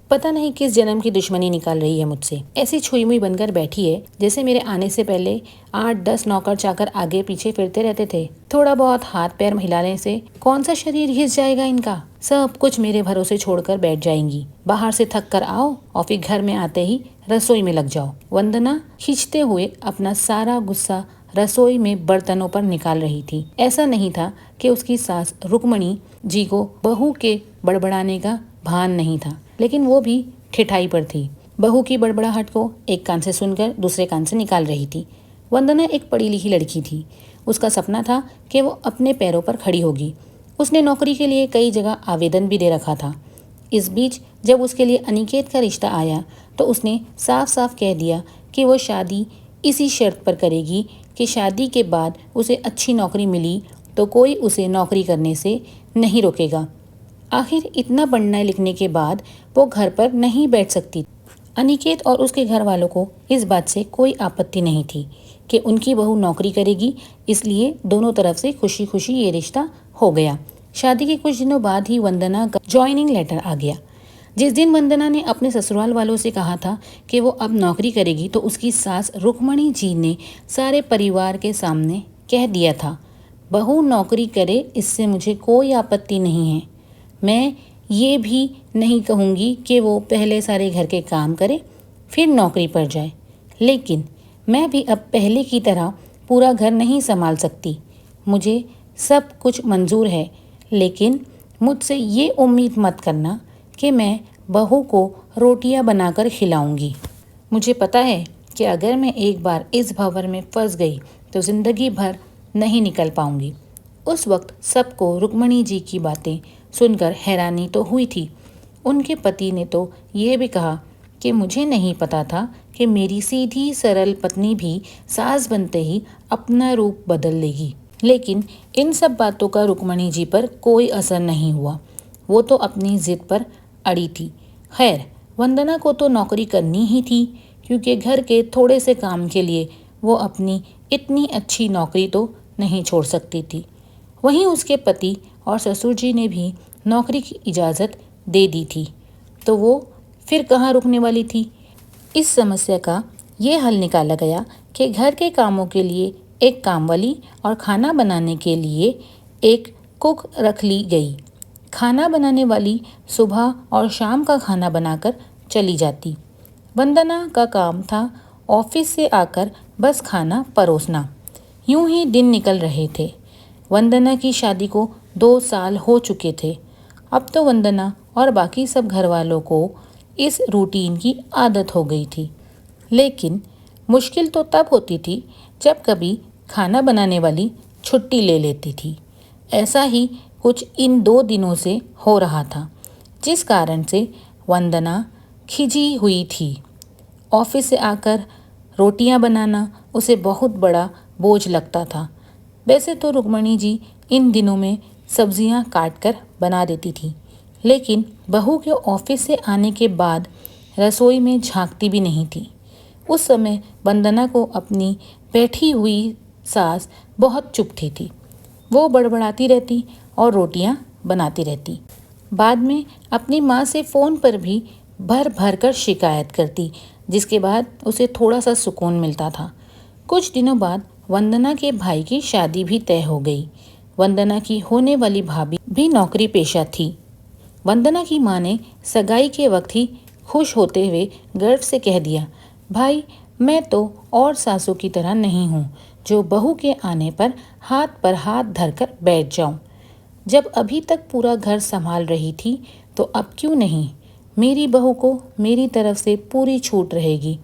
पता नहीं किस जन्म की दुश्मनी निकाल रही है मुझसे। ऐसी छुई मुई बनकर बैठी है जैसे मेरे आने से पहले 8-10 नौकर चाकर आगे पीछे फिरते रहते थे। थोड़ा बहुत हाथ पैर हिलाने से कौन सा शरीर घिस जाएगा इनका। सब कुछ मेरे भरोसे छोड़कर बैठ जाएंगी। बाहर से थक कर आओ और फिर घर में आते ही रसोई में लग जाओ। वंदना खींचते हुए अपना सारा गुस्सा रसोई में बर्तनों पर निकाल रही थी। ऐसा नहीं था कि उसकी सास रुक्मणी जी को बहू के बड़बड़ाने का भान नहीं था, लेकिन वो भी ठिठाई पर थी। बहू की बड़बड़ाहट को एक कान से सुनकर दूसरे कान से निकाल रही थी। वंदना एक पढ़ी लिखी लड़की थी। उसका सपना था कि वो अपने पैरों पर खड़ी होगी। उसने नौकरी के लिए कई जगह आवेदन भी दे रखा था। इस बीच जब उसके लिए अनिकेत का रिश्ता आया तो उसने साफ साफ कह दिया कि वो शादी इसी शर्त पर करेगी कि शादी के बाद उसे अच्छी नौकरी मिली तो कोई उसे नौकरी करने से नहीं रोकेगा। आखिर इतना पढ़ने लिखने के बाद वो घर पर नहीं बैठ सकती। अनिकेत और उसके घर वालों को इस बात से कोई आपत्ति नहीं थी कि उनकी बहू नौकरी करेगी, इसलिए दोनों तरफ से खुशी खुशी ये रिश्ता हो गया। शादी के कुछ दिनों बाद ही वंदना का ज्वाइनिंग लेटर आ गया। जिस दिन वंदना ने अपने ससुराल वालों से कहा था कि वो अब नौकरी करेगी तो उसकी सास रुक्मणी जी ने सारे परिवार के सामने कह दिया था, बहू नौकरी करे इससे मुझे कोई आपत्ति नहीं है। मैं ये भी नहीं कहूँगी कि वो पहले सारे घर के काम करे फिर नौकरी पर जाए, लेकिन मैं भी अब पहले की तरह पूरा घर नहीं संभाल सकती। मुझे सब कुछ मंजूर है, लेकिन मुझसे ये उम्मीद मत करना कि मैं बहू को रोटियां बनाकर खिलाऊंगी। मुझे पता है कि अगर मैं एक बार इस भंवर में फंस गई तो ज़िंदगी भर नहीं निकल पाऊंगी। उस वक्त सबको रुक्मणी जी की बातें सुनकर हैरानी तो हुई थी। उनके पति ने तो ये भी कहा कि मुझे नहीं पता था कि मेरी सीधी सरल पत्नी भी सास बनते ही अपना रूप बदल लेगी। लेकिन इन सब बातों का रुक्मणी जी पर कोई असर नहीं हुआ। वो तो अपनी जिद पर अड़ी थी। खैर, वंदना को तो नौकरी करनी ही थी, क्योंकि घर के थोड़े से काम के लिए वो अपनी इतनी अच्छी नौकरी तो नहीं छोड़ सकती थी। वहीं उसके पति और ससुर जी ने भी नौकरी की इजाज़त दे दी थी, तो वो फिर कहाँ रुकने वाली थी। इस समस्या का ये हल निकाला गया कि घर के कामों के लिए एक कामवाली और खाना बनाने के लिए एक कुक रख ली गई। खाना बनाने वाली सुबह और शाम का खाना बनाकर चली जाती। वंदना का काम था ऑफिस से आकर बस खाना परोसना। यूं ही दिन निकल रहे थे। वंदना की शादी को 2 साल हो चुके थे। अब तो वंदना और बाकी सब घर वालों को इस रूटीन की आदत हो गई थी। लेकिन मुश्किल तो तब होती थी जब कभी खाना बनाने वाली छुट्टी ले लेती थी। ऐसा ही कुछ इन 2 दिनों से हो रहा था, जिस कारण से वंदना खिजी हुई थी। ऑफिस से आकर रोटियां बनाना उसे बहुत बड़ा बोझ लगता था। वैसे तो रुक्मणी जी इन दिनों में सब्जियां काटकर बना देती थी, लेकिन बहू के ऑफिस से आने के बाद रसोई में झांकती भी नहीं थी। उस समय वंदना को अपनी बैठी हुई सास बहुत चुभती थी। वो बड़बड़ाती रहती और रोटियां बनाती रहती। बाद में अपनी माँ से फ़ोन पर भी भर भर कर शिकायत करती, जिसके बाद उसे थोड़ा सा सुकून मिलता था। कुछ दिनों बाद वंदना के भाई की शादी भी तय हो गई। वंदना की होने वाली भाभी भी नौकरी पेशा थी। वंदना की माँ ने सगाई के वक्त ही खुश होते हुए गर्व से कह दिया, भाई मैं तो और सासू की तरह नहीं हूँ जो बहू के आने पर हाथ धरकर बैठ जाऊं। जब अभी तक पूरा घर संभाल रही थी तो अब क्यों नहीं, मेरी बहू को मेरी तरफ से पूरी छूट रहेगी।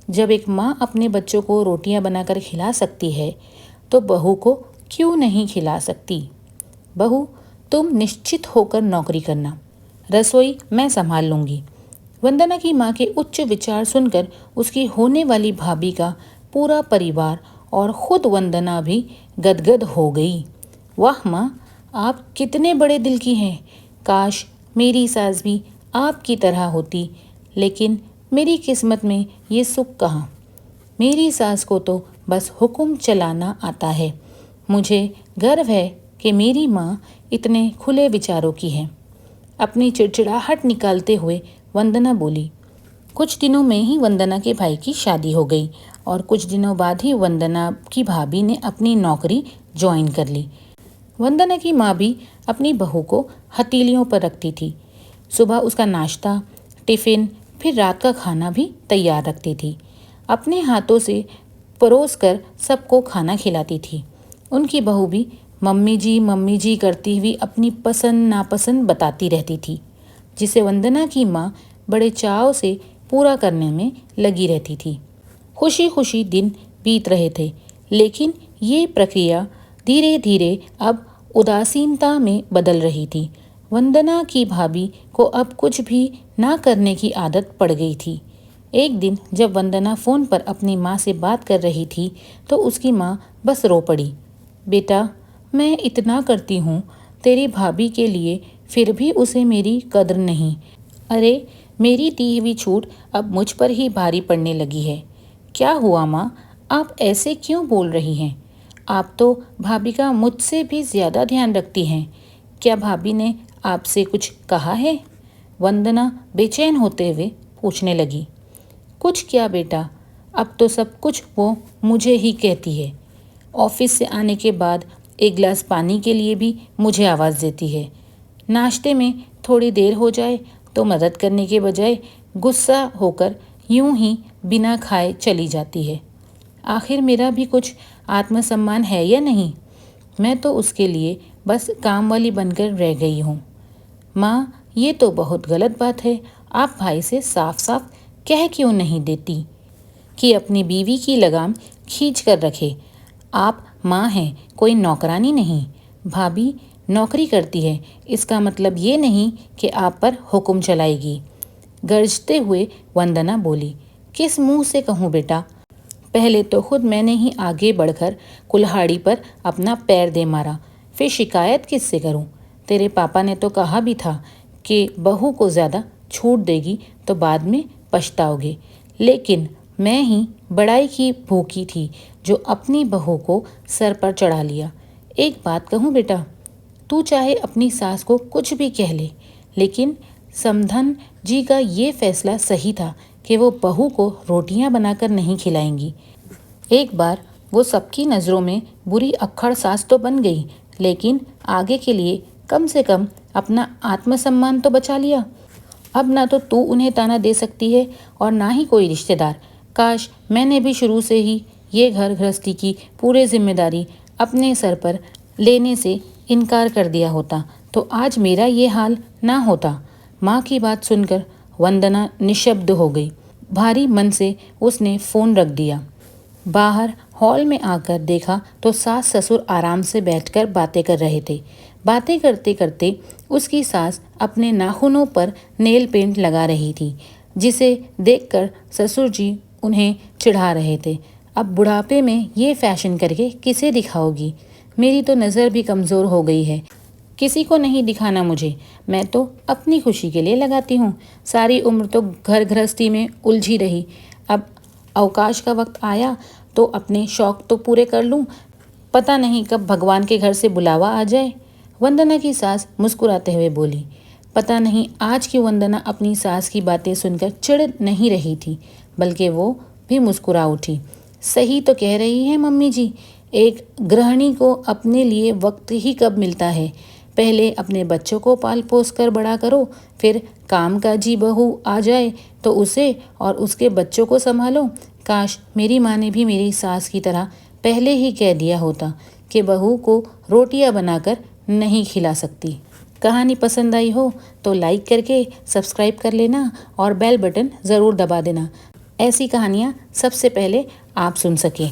जब एक माँ अपने बच्चों को रोटियां बनाकर खिला सकती है तो बहू को क्यों नहीं खिला सकती। बहू तुम निश्चित होकर नौकरी करना, रसोई मैं संभाल लूँगी। वंदना की माँ के उच्च विचार सुनकर उसकी होने वाली भाभी का पूरा परिवार और खुद वंदना भी गदगद हो गई। वाह माँ, आप कितने बड़े दिल की हैं। काश मेरी सास भी आपकी तरह होती, लेकिन मेरी किस्मत में ये सुख कहाँ। मेरी सास को तो बस हुक्म चलाना आता है। मुझे गर्व है कि मेरी माँ इतने खुले विचारों की है। अपनी चिड़चिड़ाहट निकालते हुए वंदना बोली। कुछ दिनों में ही वंदना के भाई की शादी हो गई और कुछ दिनों बाद ही वंदना की भाभी ने अपनी नौकरी ज्वाइन कर ली। वंदना की माँ भी अपनी बहू को हथेलियों पर रखती थी। सुबह उसका नाश्ता, टिफ़िन, फिर रात का खाना भी तैयार रखती थी। अपने हाथों से परोस कर सबको खाना खिलाती थी। उनकी बहू भी मम्मी जी करती हुई अपनी पसंद नापसंद बताती रहती थी, जिसे वंदना की माँ बड़े चाव से पूरा करने में लगी रहती थी। खुशी खुशी दिन बीत रहे थे, लेकिन ये प्रक्रिया धीरे धीरे अब उदासीनता में बदल रही थी। वंदना की भाभी को अब कुछ भी ना करने की आदत पड़ गई थी। एक दिन जब वंदना फ़ोन पर अपनी माँ से बात कर रही थी तो उसकी माँ बस रो पड़ी। बेटा, मैं इतना करती हूँ तेरी भाभी के लिए, फिर भी उसे मेरी कद्र नहीं। अरे, मेरी दी हुई छूट अब मुझ पर ही भारी पड़ने लगी है। क्या हुआ माँ, आप ऐसे क्यों बोल रही हैं? आप तो भाभी का मुझसे भी ज़्यादा ध्यान रखती हैं। क्या भाभी ने आपसे कुछ कहा है? वंदना बेचैन होते हुए पूछने लगी। कुछ क्या बेटा, अब तो सब कुछ वो मुझे ही कहती है। ऑफिस से आने के बाद एक गिलास पानी के लिए भी मुझे आवाज़ देती है। नाश्ते में थोड़ी देर हो जाए तो मदद करने के बजाय गुस्सा होकर यूं ही बिना खाए चली जाती है। आखिर मेरा भी कुछ आत्मसम्मान है या नहीं? मैं तो उसके लिए बस काम वाली बनकर रह गई हूँ। माँ, ये तो बहुत गलत बात है। आप भाई से साफ साफ कह क्यों नहीं देती कि अपनी बीवी की लगाम खींच कर रखे? आप माँ हैं, कोई नौकरानी नहीं। भाभी नौकरी करती है, इसका मतलब ये नहीं कि आप पर हुक्म चलाएगी। गरजते हुए वंदना बोली। किस मुंह से कहूँ बेटा? पहले तो खुद मैंने ही आगे बढ़कर कुल्हाड़ी पर अपना पैर दे मारा, फिर शिकायत किससे करूं? तेरे पापा ने तो कहा भी था कि बहू को ज़्यादा छूट देगी तो बाद में पछताओगे, लेकिन मैं ही बड़ाई की भूखी थी जो अपनी बहू को सर पर चढ़ा लिया। एक बात कहूँ बेटा, तू चाहे अपनी सास को कुछ भी कह ले, लेकिन समधन जी का ये फैसला सही था कि वो बहू को रोटियां बनाकर नहीं खिलाएंगी। एक बार वो सबकी नज़रों में बुरी अक्खड़ सास तो बन गई, लेकिन आगे के लिए कम से कम अपना आत्मसम्मान तो बचा लिया। अब ना तो तू उन्हें ताना दे सकती है और ना ही कोई रिश्तेदार। काश मैंने भी शुरू से ही ये घर गृहस्थी की पूरी जिम्मेदारी अपने सर पर लेने से इनकार कर दिया होता तो आज मेरा ये हाल ना होता। माँ की बात सुनकर वंदना निशब्द हो गई। भारी मन से उसने फ़ोन रख दिया। बाहर हॉल में आकर देखा तो सास ससुर आराम से बैठकर बातें कर रहे थे। बातें करते करते उसकी सास अपने नाखूनों पर नेल पेंट लगा रही थी, जिसे देखकर ससुर जी उन्हें चिढ़ा रहे थे। अब बुढ़ापे में ये फैशन करके किसे दिखाओगी? मेरी तो नज़र भी कमज़ोर हो गई है। किसी को नहीं दिखाना मुझे, मैं तो अपनी खुशी के लिए लगाती हूँ। सारी उम्र तो घर गृहस्थी में उलझी रही, अब अवकाश का वक्त आया तो अपने शौक तो पूरे कर लूँ। पता नहीं कब भगवान के घर से बुलावा आ जाए। वंदना की सास मुस्कुराते हुए बोली। पता नहीं आज की वंदना अपनी सास की बातें सुनकर चिढ़ नहीं रही थी, बल्कि वो भी मुस्कुरा उठी। सही तो कह रही है मम्मी जी, एक गृहिणी को अपने लिए वक्त ही कब मिलता है। पहले अपने बच्चों को पाल पोस कर बड़ा करो, फिर कामकाजी बहू आ जाए तो उसे और उसके बच्चों को संभालो। काश मेरी माँ ने भी मेरी सास की तरह पहले ही कह दिया होता कि बहू को रोटियां बनाकर नहीं खिला सकती। कहानी पसंद आई हो तो लाइक करके सब्सक्राइब कर लेना और बेल बटन ज़रूर दबा देना, ऐसी कहानियाँ सबसे पहले आप सुन सकें।